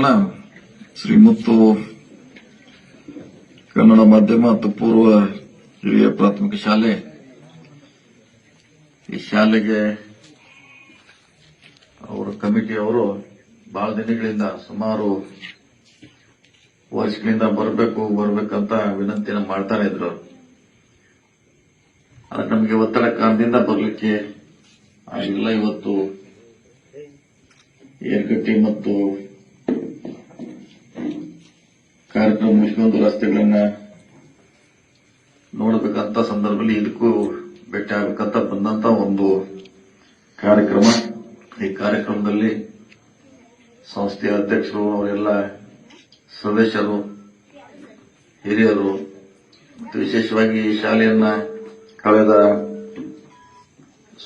ನಮಸ್ಕಾರಗಳನ್ನ ಶ್ರೀ ಮುತ್ತು ಕನ್ನಡ ಮಾಧ್ಯಮ ಮತ್ತು ಪೂರ್ವ ಹಿರಿಯ ಪ್ರಾಥಮಿಕ ಶಾಲೆ ಈ ಶಾಲೆಗೆ ಅವರ ಕಮಿಟಿಯವರು ಬಹಳ ದಿನಗಳಿಂದ ಸುಮಾರು ವರ್ಷಗಳಿಂದ ಬರಬೇಕಂತ ವಿನಂತಿನ ಮಾಡ್ತಾನೆ ಇದ್ರು. ಆದ್ರೆ ನಮಗೆ ಒತ್ತಡ ಕಾರಣದಿಂದ ಬರಲಿಕ್ಕೆ ಆಗಿಲ್ಲ. ಇವತ್ತು ಏರ್ಗಟ್ಟಿ ಮತ್ತು ಕಾರ್ಯಕ್ರಮ ಮುಗಿಸ್ಕೊಂಡು ರಸ್ತೆಗಳನ್ನ ನೋಡಬೇಕಂತ ಸಂದರ್ಭದಲ್ಲಿ ಇದಕ್ಕೂ ಭೇಟಿ ಆಗಬೇಕಂತ ಬಂದಂತ ಒಂದು ಕಾರ್ಯಕ್ರಮ. ಈ ಕಾರ್ಯಕ್ರಮದಲ್ಲಿ ಸಂಸ್ಥೆಯ ಅಧ್ಯಕ್ಷರು, ಅವರೆಲ್ಲ ಸದಸ್ಯರು, ಹಿರಿಯರು ಮತ್ತು ವಿಶೇಷವಾಗಿ ಈ ಶಾಲೆಯನ್ನ ಕಳೆದ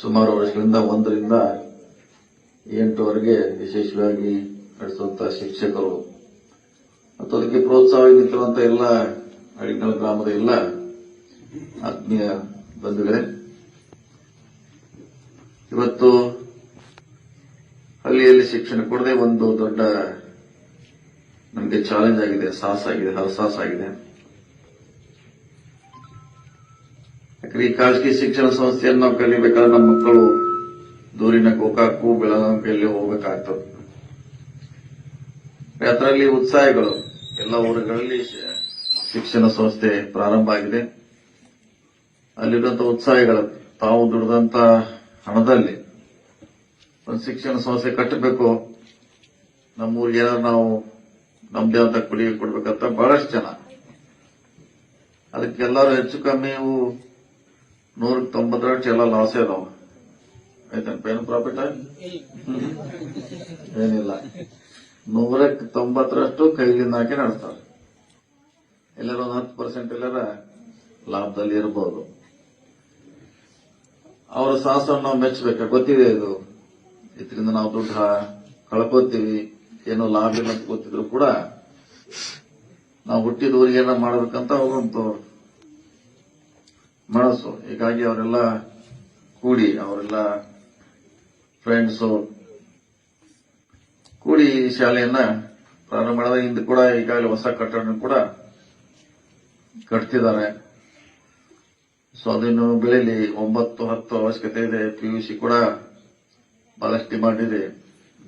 ಸುಮಾರು ವರ್ಷಗಳಿಂದ 1 ರಿಂದ 8ವರೆಗೆ ವಿಶೇಷವಾಗಿ ನಡೆಸುವಂತಹ ಶಿಕ್ಷಕರು ಮತ್ತು ಅದಕ್ಕೆ ಪ್ರೋತ್ಸಾಹ ನೀಡುತ್ತಿರುವಂತಹ ಎಲ್ಲ ಅಡಿಗಲ್ ಗ್ರಾಮದ ಎಲ್ಲ ಆತ್ಮೀಯ ಬಂಧುಗಳೇ, ಇವತ್ತು ಹಳ್ಳಿಯಲ್ಲಿ ಶಿಕ್ಷಣ ಕೊಡದೆ ಒಂದು ದೊಡ್ಡ ನಮಗೆ ಚಾಲೆಂಜ್ ಆಗಿದೆ, ಹರಸಾಹಸ ಆಗಿದೆ. ಯಾಕಂದ್ರೆ ಈ ಖಾಸಗಿ ಶಿಕ್ಷಣ ಸಂಸ್ಥೆಯನ್ನು ನಾವು ಕಲಿಬೇಕಾದ್ರೆ ನಮ್ಮ ಮಕ್ಕಳು ದೂರಿನ ಗೋಕಾಕು, ಬೆಳಗಾವಿಯಲ್ಲಿ ಹೋಗಬೇಕಾಗ್ತದೆ. ಅದರಲ್ಲಿ ಉತ್ಸಾಹಗಳು ಎಲ್ಲ ಊರುಗಳಲ್ಲಿ ಶಿಕ್ಷಣ ಸಂಸ್ಥೆ ಪ್ರಾರಂಭ ಆಗಿದೆ. ಅಲ್ಲಿರುವಂತಹ ಉತ್ಸಾಹಿಗಳು ತಾವು ದುಡಿದಂತ ಹಣದಲ್ಲಿ ಒಂದು ಶಿಕ್ಷಣ ಸಂಸ್ಥೆ ಕಟ್ಟಬೇಕು, ನಮ್ಮೂರಿಗೆ ಏನಾದ್ರು ನಾವು ನಮ್ದೇ ಅಂತ ಕೊಡುಗೆ ಕೊಡ್ಬೇಕಂತ ಬಹಳಷ್ಟು ಜನ. ಅದಕ್ಕೆಲ್ಲರೂ ಹೆಚ್ಚು ಕಮ್ಮಿ 190 ಎಲ್ಲ ಲಾಸೇ ಅದಾವ. ಆಯ್ತನಪ್ಪ, ಏನು ಪ್ರಾಫಿಟ್ ಏನಿಲ್ಲ. 190 ಕೈಲಿಂದ ಹಾಕಿ ನಡೆಸ್ತಾರೆ. ಎಲ್ಲರೂ 10% ಎಲ್ಲರ ಲಾಭದಲ್ಲಿ ಇರಬಹುದು. ಅವರ ಸಾಹಸವನ್ನು ನಾವು ಮೆಚ್ಚಬೇಕು. ಗೊತ್ತಿದೆ ಇದರಿಂದ ನಾವು ದುಡ್ಡು ಕಳ್ಕೋತೀವಿ, ಏನೋ ಲಾಭ ಇಲ್ಲ ಅಂತ ಗೊತ್ತಿದ್ರು ಕೂಡ ನಾವು ಹುಟ್ಟಿದ ಊರಿಗೆ ಏನೋ ಮಾಡಬೇಕಂತ ಹೋಗುವಂತ ಮನಸ್ಸು. ಹೀಗಾಗಿ ಅವರೆಲ್ಲ ಕೂಡಿ, ಅವರೆಲ್ಲ ಫ್ರೆಂಡ್ಸ್ ಕೂಡಿ ಈ ಶಾಲೆಯನ್ನ ಪ್ರಾರಂಭ ಮಾಡಿದ. ಹಿಂದೆ ಕೂಡ ಈಗಾಗಲೇ ಹೊಸ ಕಟ್ಟಡ ಕೂಡ ಕಟ್ತಿದ್ದಾರೆ. ಸೊ ಅದನ್ನು ಬೆಳೆಯಲಿ. 9-10 ಅವಶ್ಯಕತೆ ಇದೆ. PUC ಕೂಡ ಬಹಳಷ್ಟು ಡಿಮಾಂಡ್ ಇದೆ.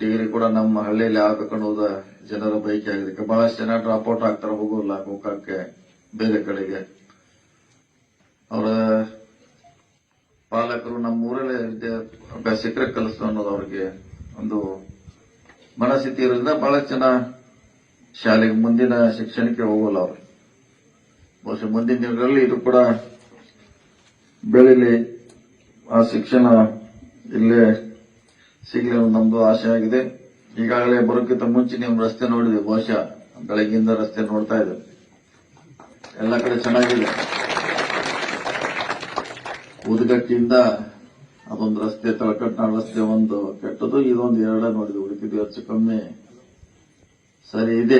ಡಿಗ್ರಿ ಕೂಡ ನಮ್ಮ ಹಳ್ಳಿಯಲ್ಲಿ ಆಗಬೇಕನ್ನೋದ ಜನರ ಬಯಕೆ ಆಗಿದೆ. ಬಹಳಷ್ಟು ಜನ ಡ್ರಾಪ್ ಔಟ್ ಆಗ್ತಾರೆ, ಹೋಗೋಲ್ಲ ಗೋಕಾಕ್ಕೆ, ಬೇರೆ ಕಡೆಗೆ. ಅವರ ಪಾಲಕರು ನಮ್ಮ ಊರಲ್ಲೇ ಅಭ್ಯಾಸಕರೇ ಕಲಿಸ್ತು ಅನ್ನೋದು ಅವರಿಗೆ ಒಂದು ಮನಸ್ಥಿತಿ ಇರೋದ್ರಿಂದ ಬಹಳಷ್ಟು ಜನ ಶಾಲೆಗೆ ಮುಂದಿನ ಶಿಕ್ಷಣಕ್ಕೆ ಹೋಗಲ್ಲ. ಅವರು ಬಹುಶಃ ಮುಂದಿನ ದಿನಗಳಲ್ಲಿ ಇದು ಕೂಡ ಬೆಳೀಲಿ, ಆ ಶಿಕ್ಷಣ ಇಲ್ಲೇ ಸಿಗ್ಲಿ ನಮ್ದು ಆಶೆ ಆಗಿದೆ. ಈಗಾಗಲೇ ಬರೋಕ್ಕಿಂತ ಮುಂಚೆ ನೀವು ರಸ್ತೆ ನೋಡಿದೆ, ಬಹುಶಃ ಬೆಳಗ್ಗಿಂದ ರಸ್ತೆ ನೋಡ್ತಾ ಇದೆ. ಎಲ್ಲ ಕಡೆ ಚೆನ್ನಾಗಿದೆ. ಉದ್ಗಟ್ಟಿಯಿಂದ ಅದೊಂದು ರಸ್ತೆ, ತಳಕಟ್ನಾಳ ರಸ್ತೆ ಒಂದು ಕೆಟ್ಟದು, ಇದೊಂದು 2 ನೋಡಿದೆ. ಉಳಿದಿದ್ದು ಹೆಚ್ಚು ಕಮ್ಮಿ ಸರಿ ಇದೆ.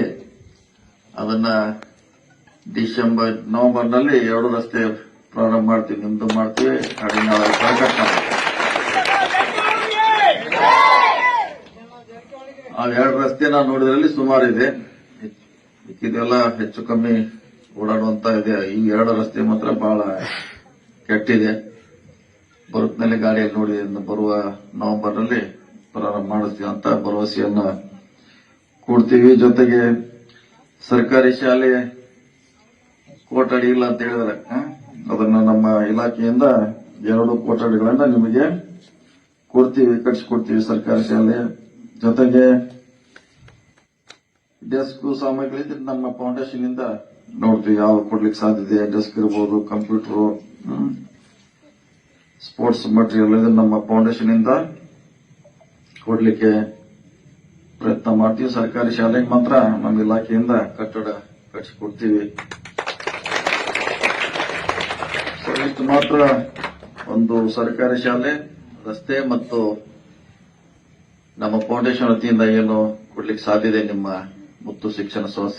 ಅದನ್ನ ನವೆಂಬರ್ನಲ್ಲಿ 2 ರಸ್ತೆ ಪ್ರಾರಂಭ ಮಾಡ್ತೀವಿ. ನಿಮ್ದು ಮಾಡ್ತೀವಿ, ಕಡಿನಾಳ ತಳಕಟ್ನಾಳ. ಆ 2 ರಸ್ತೆ ನಾವು ನೋಡಿದ್ರಲ್ಲಿ ಸುಮಾರು ಇದೆ. ಇದೆಲ್ಲ ಹೆಚ್ಚು ಕಮ್ಮಿ ಓಡಾಡುವಂತ ಇದೆ. ಈ 2 ರಸ್ತೆ ಮಾತ್ರ ಬಹಳ ಕೆಟ್ಟಿದೆ. ಬರುತ್ತಿನಲ್ಲಿ ಗಾಡಿಯಲ್ಲಿ ನೋಡಿ ಬರುವ ನವೆಂಬರ್ನಲ್ಲಿ ಪ್ರಾರಂಭ ಮಾಡಿಸ್ತೀವಿ ಅಂತ ಭರವಸೆಯನ್ನ ಕೊಡ್ತೀವಿ. ಜೊತೆಗೆ ಸರ್ಕಾರಿ ಶಾಲೆ ಕೊಠಡಿ ಇಲ್ಲ ಅಂತ ಹೇಳಿದ್ರೆ ಅದನ್ನ ನಮ್ಮ ಇಲಾಖೆಯಿಂದ 2 ಕೊಠಡಿಗಳನ್ನ ನಿಮಗೆ ಕೊಡ್ತೀವಿ, ಕಟ್ಟಿಸಿಕೊಡ್ತೀವಿ ಸರ್ಕಾರಿ ಶಾಲೆ. ಜೊತೆಗೆ ಡೆಸ್ಕ್ ಸಾಮಗ್ರಿಗಳಿದ್ರೆ ನಮ್ಮ ಫೌಂಡೇಶನ್ ಇಂದ ನೋಡ್ತೀವಿ ಯಾವ ಕೊಡ್ಲಿಕ್ಕೆ ಸಾಧ್ಯತೆ. ಡೆಸ್ಕ್ ಇರಬಹುದು, ಕಂಪ್ಯೂಟರ್, ಸ್ಪೋರ್ಟ್ಸ್ ಮಟೀರಿಯಲ್, ಇದನ್ನು ನಮ್ಮ ಫೌಂಡೇಶನ್ ಇಂದ ಕೊಡ್ಲಿಕ್ಕೆ ಪ್ರಯತ್ನ ಮಾಡ್ತೀವಿ. ಸರ್ಕಾರಿ ಶಾಲೆಗೆ ಮಾತ್ರ ನಮ್ಮ ಇಲಾಖೆಯಿಂದ ಕಟ್ಟಡ ಕಟ್ಟಿಸಿಕೊಡ್ತೀವಿ. ಇಷ್ಟು ಮಾತ್ರ ಒಂದು ಸರ್ಕಾರಿ ಶಾಲೆ, ರಸ್ತೆ ಮತ್ತು ನಮ್ಮ ಫೌಂಡೇಶನ್ ವತಿಯಿಂದ ಏನು ಕೊಡ್ಲಿಕ್ಕೆ ಸಾಧ್ಯತೆ ನಿಮ್ಮ ಮುತ್ತು ಶಿಕ್ಷಣ ಸಂಸ್ಥೆ.